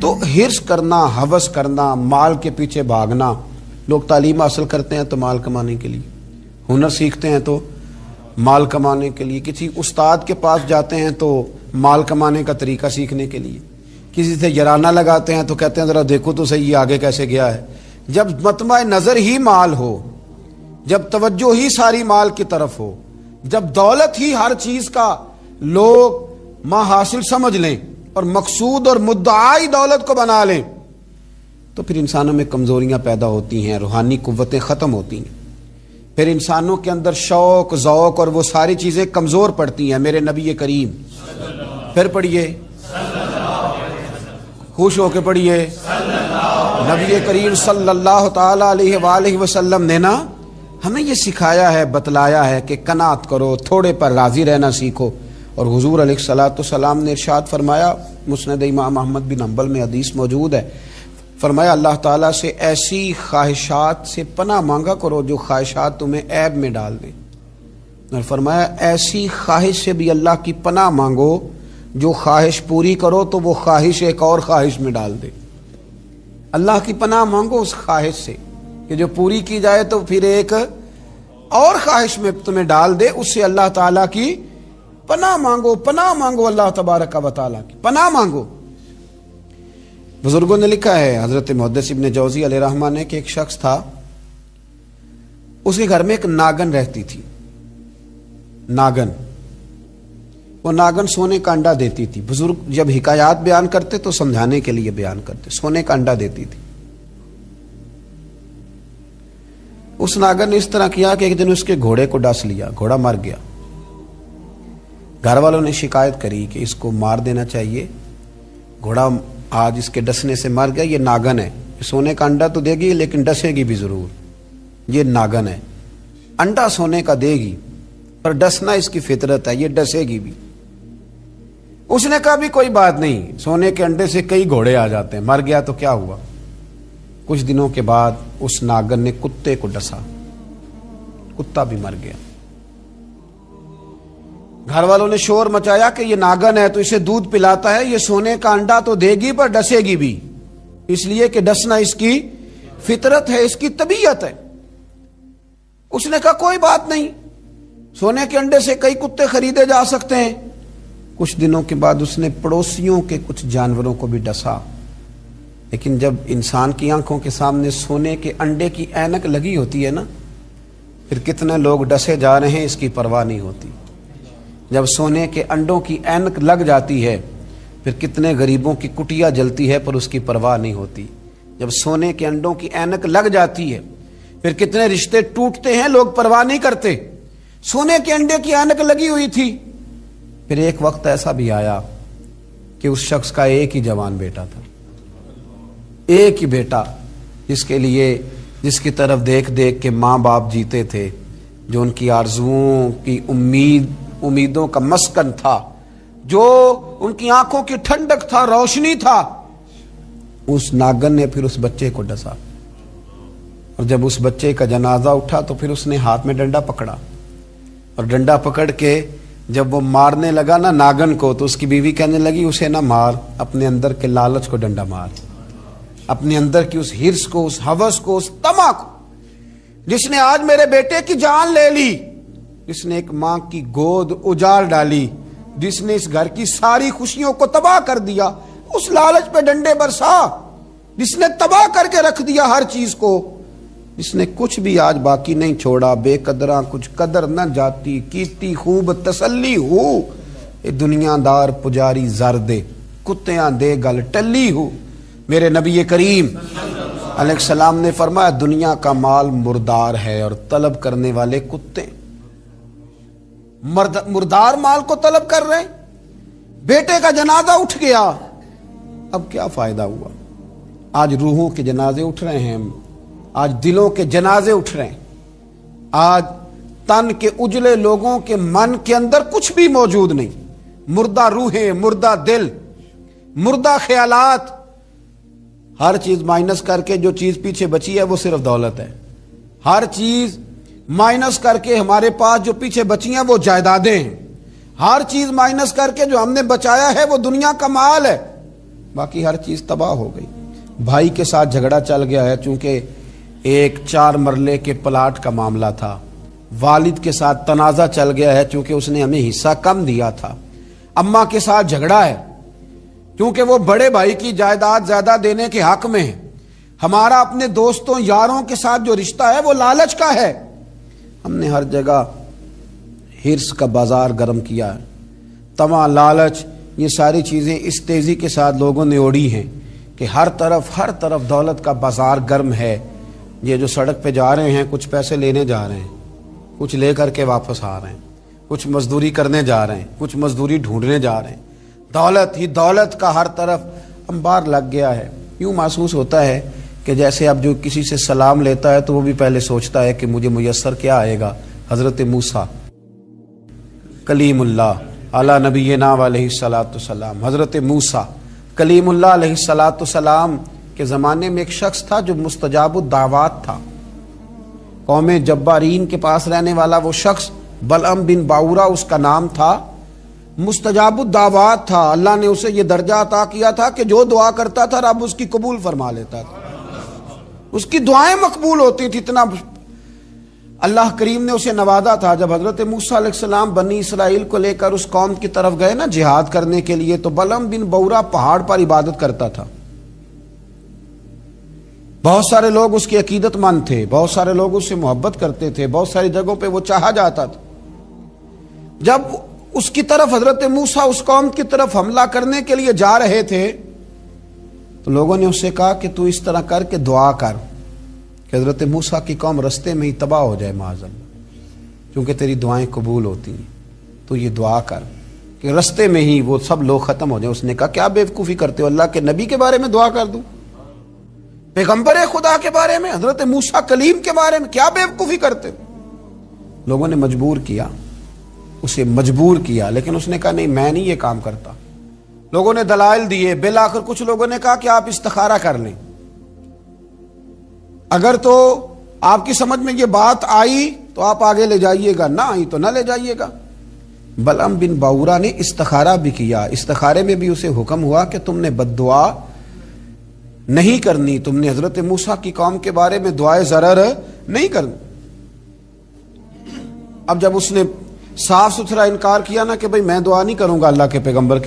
تو حرص کرنا، ہوس کرنا، مال کے پیچھے بھاگنا. لوگ تعلیم حاصل کرتے ہیں تو مال کمانے کے لیے، ہنر سیکھتے ہیں تو مال کمانے کے لیے، کسی استاد کے پاس جاتے ہیں تو مال کمانے کا طریقہ سیکھنے کے لیے، کسی سے جرانہ لگاتے ہیں تو کہتے ہیں ذرا دیکھو تو صحیح آگے کیسے گیا ہے. جب مطمع نظر ہی مال ہو، جب توجہ ہی ساری مال کی طرف ہو، جب دولت ہی ہر چیز کا لوگ ما حاصل سمجھ لیں اور مقصود اور مدعائی دولت کو بنا لیں، تو پھر انسانوں میں کمزوریاں پیدا ہوتی ہیں، روحانی قوتیں ختم ہوتی ہیں، پھر انسانوں کے اندر شوق، ذوق اور وہ ساری چیزیں کمزور پڑتی ہیں. میرے نبی کریم، پھر پڑھیے، خوش ہو کے پڑھیے، نبی کریم صلی اللہ تعالی علیہ وآلہ وسلم نے نا ہمیں یہ سکھایا ہے، بتلایا ہے کہ قناعت کرو، تھوڑے پر راضی رہنا سیکھو. اور حضور علیہ الصلوۃ والسلام نے ارشاد فرمایا، مسند امام احمد بن حنبل میں حدیث موجود ہے، فرمایا اللہ تعالیٰ سے ایسی خواہشات سے پناہ مانگا کرو جو خواہشات تمہیں عیب میں ڈال دیں، اور فرمایا ایسی خواہش سے بھی اللہ کی پناہ مانگو جو خواہش پوری کرو تو وہ خواہش ایک اور خواہش میں ڈال دے. اللہ کی پناہ مانگو اس خواہش سے کہ جو پوری کی جائے تو پھر ایک اور خواہش میں تمہیں ڈال دے. اس سے اللہ تعالیٰ کی پناہ مانگو، پناہ مانگو، اللہ تبارک و تعالیٰ کی پناہ مانگو. بزرگوں نے لکھا ہے، حضرت محدث ابن جوزی علیہ رحمہ نے، کہ ایک شخص تھا، اس کے گھر میں ایک ناگن رہتی تھی. ناگن، وہ ناگن سونے کا انڈا دیتی تھی. بزرگ جب حکایات بیان کرتے تو سمجھانے کے لیے بیان کرتے. سونے کا انڈا دیتی تھی. اس ناگن نے اس طرح کیا کہ ایک دن اس کے گھوڑے کو ڈس لیا، گھوڑا مر گیا. گھر والوں نے شکایت کری کہ اس کو مار دینا چاہیے، گھوڑا آج اس کے ڈسنے سے مر گیا، یہ ناگن ہے، سونے کا انڈا تو دے گی لیکن ڈسے گی بھی ضرور، یہ ناگن ہے، انڈا سونے کا دے گی پر ڈسنا اس کی فطرت ہے، یہ ڈسے گی بھی. اس نے کہا بھی کوئی بات نہیں، سونے کے انڈے سے کئی گھوڑے آ جاتے ہیں، مر گیا تو کیا ہوا. کچھ دنوں کے بعد اس ناگن نے کتے کو ڈسا، کتا بھی مر گیا. گھر والوں نے شور مچایا کہ یہ ناگن ہے تو اسے دودھ پلاتا ہے، یہ سونے کا انڈا تو دے گی پر ڈسے گی بھی، اس لیے کہ ڈسنا اس کی فطرت ہے، اس کی طبیعت ہے. اس نے کہا کوئی بات نہیں، سونے کے انڈے سے کئی کتے خریدے جا سکتے ہیں. کچھ دنوں کے بعد اس نے پڑوسیوں کے کچھ جانوروں کو بھی ڈسا. لیکن جب انسان کی آنکھوں کے سامنے سونے کے انڈے کی اینک لگی ہوتی ہے نا، پھر کتنے لوگ ڈسے جا رہے ہیں اس کی پرواہ نہیں ہوتی. جب سونے کے انڈوں کی اینک لگ جاتی ہے پھر کتنے غریبوں کی کٹیا جلتی ہے پر اس کی پرواہ نہیں ہوتی. جب سونے کے انڈوں کی اینک لگ جاتی ہے پھر کتنے رشتے ٹوٹتے ہیں، لوگ پرواہ نہیں کرتے. سونے کے انڈے کی اینک لگی ہوئی تھی. پھر ایک وقت ایسا بھی آیا کہ اس شخص کا ایک ہی جوان بیٹا تھا، ایک ہی بیٹا، جس کی طرف دیکھ دیکھ کے ماں باپ جیتے تھے، جو ان کی آرزوؤں کی امیدوں کا مسکن تھا، جو ان کی آنکھوں کی ٹھنڈک تھا، روشنی تھا. اس ناگن نے پھر اس بچے کو ڈسا، اور جب اس بچے کا جنازہ اٹھا تو پھر اس نے ہاتھ میں ڈنڈا پکڑا، اور ڈنڈا پکڑ کے جب وہ مارنے لگا نا ناگن کو، تو اس کی بیوی کہنے لگی اسے نہ مار، اپنے اندر کے لالچ کو ڈنڈا مار، اپنے اندر کی اس ہرس کو، اس ہوس کو، اس طمع کو، جس نے آج میرے بیٹے کی جان لے لی، جس نے ایک ماں کی گود اجاڑ ڈالی، جس نے اس گھر کی ساری خوشیوں کو تباہ کر دیا، اس لالچ پہ ڈنڈے برسا، جس نے تباہ کر کے رکھ دیا ہر چیز کو، جس نے کچھ بھی آج باقی نہیں چھوڑا. بے قدراں کچھ قدر نہ جاتی، کیتی خوب تسلی ہو، اے دنیا دار پجاری زر دے، کتیاں دے گل ٹلی ہو. میرے نبی کریم علیہ السلام نے فرمایا دنیا کا مال مردار ہے اور طلب کرنے والے کتے. مردار مال کو طلب کر رہے ہیں. بیٹے کا جنازہ اٹھ گیا، اب کیا فائدہ ہوا. آج روحوں کے جنازے اٹھ رہے ہیں، آج دلوں کے جنازے اٹھ رہے ہیں. آج تن کے اجلے لوگوں کے من کے اندر کچھ بھی موجود نہیں، مردہ روحیں، مردہ دل، مردہ خیالات. ہر چیز مائنس کر کے جو چیز پیچھے بچی ہے وہ صرف دولت ہے. ہر چیز مائنس کر کے ہمارے پاس جو پیچھے بچی ہیں وہ جائیدادیں ہیں. ہر چیز مائنس کر کے جو ہم نے بچایا ہے وہ دنیا کا مال ہے. باقی ہر چیز تباہ ہو گئی. بھائی کے ساتھ جھگڑا چل گیا ہے چونکہ ایک 4 مرلے کے پلاٹ کا معاملہ تھا. والد کے ساتھ تنازع چل گیا ہے چونکہ اس نے ہمیں حصہ کم دیا تھا. اماں کے ساتھ جھگڑا ہے کیونکہ وہ بڑے بھائی کی جائیداد زیادہ دینے کے حق میں ہے. ہمارا اپنے دوستوں یاروں کے ساتھ جو رشتہ ہے وہ لالچ کا ہے. ہم نے ہر جگہ ہرس کا بازار گرم کیا ہے. طمع، لالچ، یہ ساری چیزیں اس تیزی کے ساتھ لوگوں نے اوڑھی ہیں کہ ہر طرف دولت کا بازار گرم ہے. یہ جو سڑک پہ جا رہے ہیں کچھ پیسے لینے جا رہے ہیں، کچھ لے کر کے واپس آ رہے ہیں، کچھ مزدوری کرنے جا رہے ہیں، کچھ مزدوری ڈھونڈنے جا رہے ہیں. دولت ہی دولت کا ہر طرف انبار لگ گیا ہے. یوں محسوس ہوتا ہے کہ جیسے اب جو کسی سے سلام لیتا ہے تو وہ بھی پہلے سوچتا ہے کہ مجھے میسر کیا آئے گا. حضرت موسیٰ کلیم اللہ علی نبینا علیہ الصلاۃ والسلام، حضرت موسیٰ کلیم اللہ علیہ الصلاۃ والسلام کے زمانے میں ایک شخص تھا جو مستجاب الدعوات تھا. قوم جبارین کے پاس رہنے والا وہ شخص بلعم بن باورا اس کا نام تھا. مستجاب الدعوات تھا. اللہ نے اسے یہ درجہ عطا کیا تھا کہ جو دعا کرتا تھا رب اس کی قبول فرما لیتا تھا. اس کی دعائیں مقبول ہوتی تھی. اتنا اللہ کریم نے اسے نوازا تھا. جب حضرت موسیٰ علیہ السلام بنی اسرائیل کو لے کر اس قوم کی طرف گئے نا جہاد کرنے کے لیے، تو بلعم بن باورا پہاڑ پر عبادت کرتا تھا. بہت سارے لوگ اس کے عقیدت مند تھے، بہت سارے لوگ اس سے محبت کرتے تھے، بہت ساری جگہوں پہ وہ چاہا جاتا تھا. جب اس کی طرف حضرت موسیٰ اس قوم کی طرف حملہ کرنے کے لیے جا رہے تھے تو لوگوں نے اس سے کہا کہ تو اس طرح کر کے دعا کر کہ حضرت موسیٰ کی قوم رستے میں ہی تباہ ہو جائے معاذ اللہ، کیونکہ تیری دعائیں قبول ہوتی ہیں. تو یہ دعا کر کہ رستے میں ہی وہ سب لوگ ختم ہو جائیں. اس نے کہا کیا بیوقوفی کرتے ہو، اللہ کے نبی کے بارے میں دعا کر دوں، پیغمبر خدا کے بارے میں، حضرت موسیٰ کلیم کے بارے میں کیا بیوقوفی کرتے. لوگوں نے مجبور کیا، اسے مجبور کیا، لیکن اس نے کہا نہیں میں نہیں یہ کام کرتا. لوگوں نے دلائل دیے. بالآخر کچھ لوگوں نے کہا کہ آپ استخارہ کر لیں، اگر تو آپ کی سمجھ میں یہ بات آئی تو آپ آگے لے جائیے گا، نہ آئی تو نہ لے جائیے گا. بلعم بن باورا نے استخارہ بھی کیا. استخارے میں بھی اسے حکم ہوا کہ تم نے بد دعا نہیں کرنی، تم نے حضرت موسیٰ کی قوم کے بارے میں دعائے ضرر نہیں کرنی. اب جب اس نے صاف ستھرا انکار کیا نا کہ بھئی میں دعا نہیں کروں گا اللہ کے پیغمبر کے